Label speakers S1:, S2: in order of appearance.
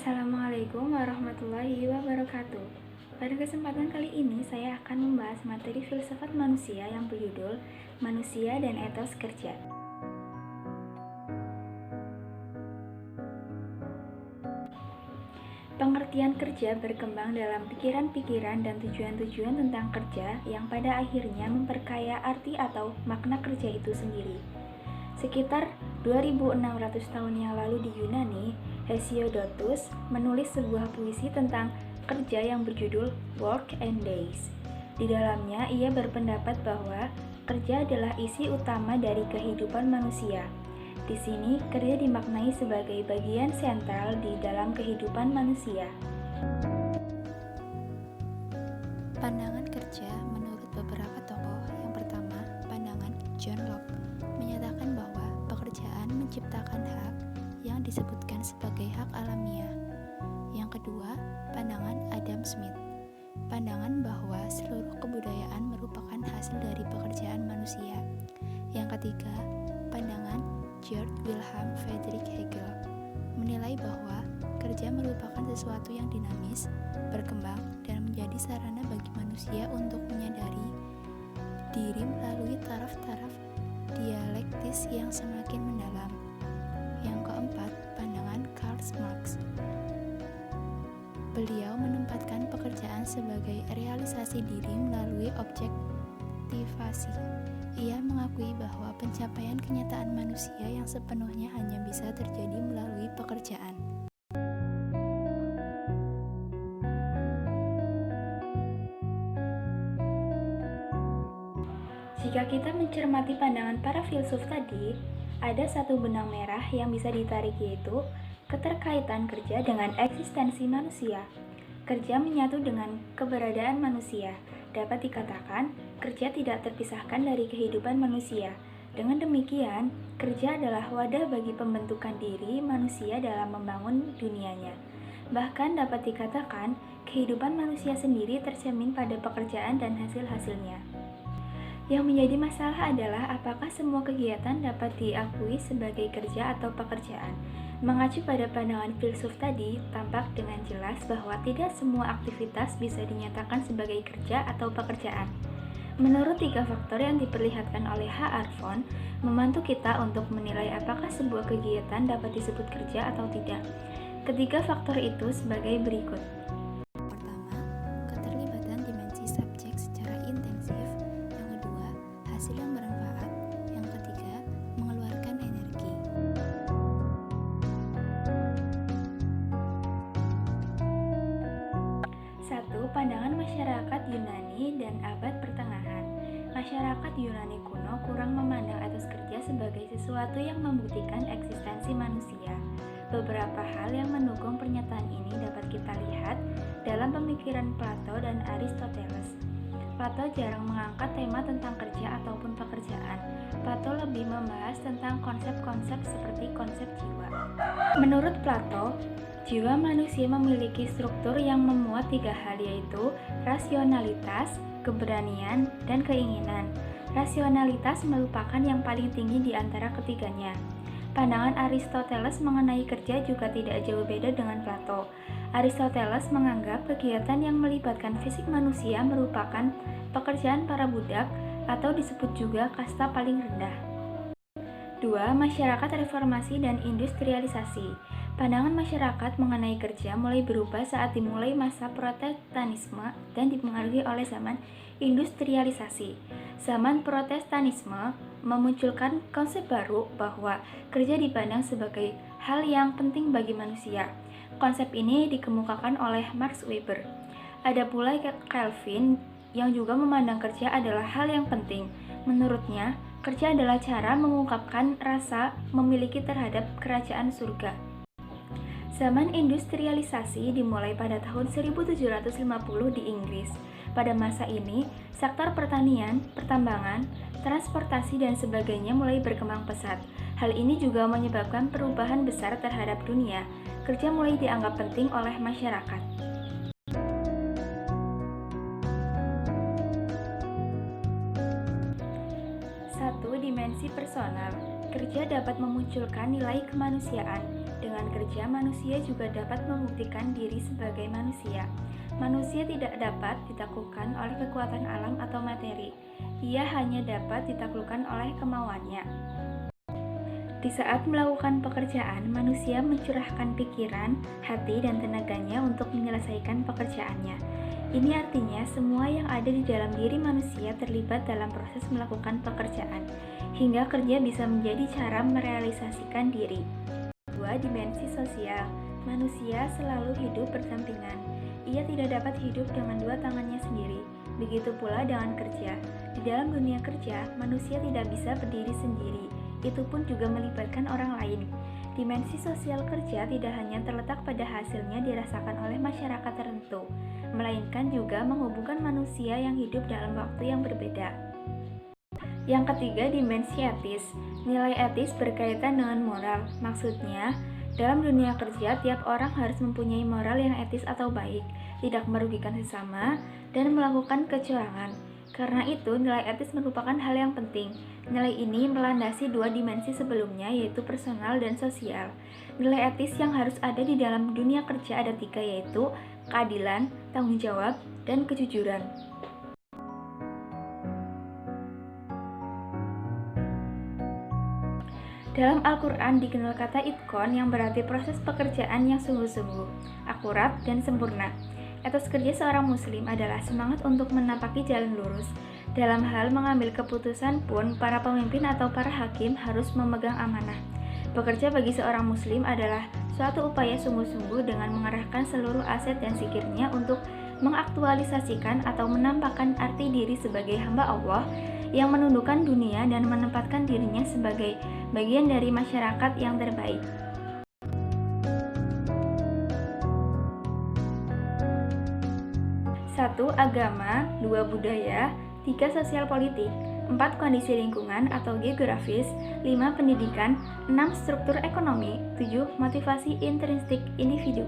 S1: Assalamualaikum warahmatullahi wabarakatuh. Pada kesempatan kali ini saya akan membahas materi filsafat manusia yang berjudul Manusia dan Etos Kerja. Pengertian kerja berkembang dalam pikiran-pikiran dan tujuan-tujuan tentang kerja yang pada akhirnya memperkaya arti atau makna kerja itu sendiri. Sekitar 2600 tahun yang lalu di Yunani, Hesiodotus menulis sebuah puisi tentang kerja yang berjudul Work and Days. Di dalamnya ia berpendapat bahwa kerja adalah isi utama dari kehidupan manusia. Di sini, kerja dimaknai sebagai bagian sentral di dalam kehidupan manusia.
S2: Pandangan kerja menurut beberapa tokoh. Yang pertama, pandangan John Locke menyatakan bahwa pekerjaan menciptakan hak yang disebutkan sebagai hak alamiah. Yang kedua, pandangan Adam Smith. Pandangan bahwa seluruh kebudayaan merupakan hasil dari pekerjaan manusia. Yang ketiga, pandangan Georg Wilhelm Friedrich Hegel menilai bahwa kerja merupakan sesuatu yang dinamis, berkembang, dan menjadi sarana bagi manusia untuk menyadari diri melalui taraf-taraf dialektis yang semakin mendalam. Yang keempat, pandangan Karl Marx. Beliau menempatkan pekerjaan sebagai realisasi diri melalui objektivasi. Ia mengakui bahwa pencapaian kenyataan manusia yang sepenuhnya hanya bisa terjadi melalui pekerjaan.
S1: Jika kita mencermati pandangan para filsuf tadi, ada satu benang merah yang bisa ditarik, yaitu keterkaitan kerja dengan eksistensi manusia. Kerja menyatu dengan keberadaan manusia. Dapat dikatakan, kerja tidak terpisahkan dari kehidupan manusia. Dengan demikian, kerja adalah wadah bagi pembentukan diri manusia dalam membangun dunianya. Bahkan dapat dikatakan, kehidupan manusia sendiri tercermin pada pekerjaan dan hasil-hasilnya. Yang menjadi masalah adalah apakah semua kegiatan dapat diakui sebagai kerja atau pekerjaan. Mengacu pada pandangan filsuf tadi, tampak dengan jelas bahwa tidak semua aktivitas bisa dinyatakan sebagai kerja atau pekerjaan. Menurut 3 faktor yang diperlihatkan oleh H. Arfon, membantu kita untuk menilai apakah sebuah kegiatan dapat disebut kerja atau tidak. Ketiga faktor itu sebagai berikut.
S2: Pertama, keterlibatan dimensi subjek secara intensif. Yang kedua, hasil yang bermanfaat. Yang ketiga, mengeluarkan energi.
S1: Pandangan masyarakat Yunani dan abad pertengahan. Masyarakat Yunani kuno kurang memandang etos kerja sebagai sesuatu yang membuktikan eksistensi manusia. Beberapa hal yang mendukung pernyataan ini dapat kita lihat dalam pemikiran Plato dan Aristoteles. Plato jarang mengangkat tema tentang kerja ataupun pekerjaan. Plato lebih membahas tentang konsep-konsep seperti konsep jiwa. Menurut Plato, jiwa manusia memiliki struktur yang memuat 3 hal, yaitu rasionalitas, keberanian, dan keinginan. Rasionalitas merupakan yang paling tinggi di antara ketiganya. Pandangan Aristoteles mengenai kerja juga tidak jauh beda dengan Plato. Aristoteles menganggap kegiatan yang melibatkan fisik manusia merupakan pekerjaan para budak atau disebut juga kasta paling rendah. 2. Masyarakat reformasi dan industrialisasi. Pandangan masyarakat mengenai kerja mulai berubah saat dimulai masa Protestanisme dan dipengaruhi oleh zaman industrialisasi. Zaman Protestanisme memunculkan konsep baru bahwa kerja dipandang sebagai hal yang penting bagi manusia. Konsep ini dikemukakan oleh Max Weber. Ada pula Calvin yang juga memandang kerja adalah hal yang penting. Menurutnya, kerja adalah cara mengungkapkan rasa memiliki terhadap kerajaan surga. Zaman industrialisasi dimulai pada tahun 1750 di Inggris. Pada masa ini, sektor pertanian, pertambangan, transportasi, dan sebagainya mulai berkembang pesat. Hal ini juga menyebabkan perubahan besar terhadap dunia. Kerja mulai dianggap penting oleh masyarakat. 1. Dimensi personal. Kerja dapat memunculkan nilai kemanusiaan. Dengan kerja, manusia juga dapat membuktikan diri sebagai manusia. Manusia tidak dapat ditaklukkan oleh kekuatan alam atau materi. Ia hanya dapat ditaklukkan oleh kemauannya. Di saat melakukan pekerjaan, manusia mencurahkan pikiran, hati, dan tenaganya untuk menyelesaikan pekerjaannya. Ini artinya semua yang ada di dalam diri manusia terlibat dalam proses melakukan pekerjaan, hingga kerja bisa menjadi cara merealisasikan diri. 2. Dimensi sosial. Manusia selalu hidup berdampingan. Ia tidak dapat hidup dengan dua tangannya sendiri. Begitu pula dengan kerja. Di dalam dunia kerja, manusia tidak bisa berdiri sendiri. Itu pun juga melibatkan orang lain. Dimensi sosial kerja tidak hanya terletak pada hasilnya dirasakan oleh masyarakat tertentu, melainkan juga menghubungkan manusia yang hidup dalam waktu yang berbeda. Yang ketiga, dimensi etis. Nilai etis berkaitan dengan moral. Maksudnya, dalam dunia kerja, tiap orang harus mempunyai moral yang etis atau baik, tidak merugikan sesama, dan melakukan kecurangan. Karena itu, nilai etis merupakan hal yang penting. Nilai ini melandasi dua dimensi sebelumnya, yaitu personal dan sosial. Nilai etis yang harus ada di dalam dunia kerja ada tiga, yaitu keadilan, tanggung jawab, dan kejujuran. Dalam Al-Quran dikenal kata itqon yang berarti proses pekerjaan yang sungguh-sungguh, akurat, dan sempurna. Etos kerja seorang muslim adalah semangat untuk menapaki jalan lurus. Dalam hal mengambil keputusan pun, para pemimpin atau para hakim harus memegang amanah. Bekerja bagi seorang muslim adalah suatu upaya sungguh-sungguh dengan mengarahkan seluruh aset dan zikirnya untuk mengaktualisasikan atau menampakkan arti diri sebagai hamba Allah yang menundukkan dunia dan menempatkan dirinya sebagai bagian dari masyarakat yang terbaik. 1. Agama, 2. Budaya, 3. Sosial politik, 4. Kondisi lingkungan atau geografis, 5. Pendidikan, 6. Struktur ekonomi, 7. Motivasi intrinsik individu.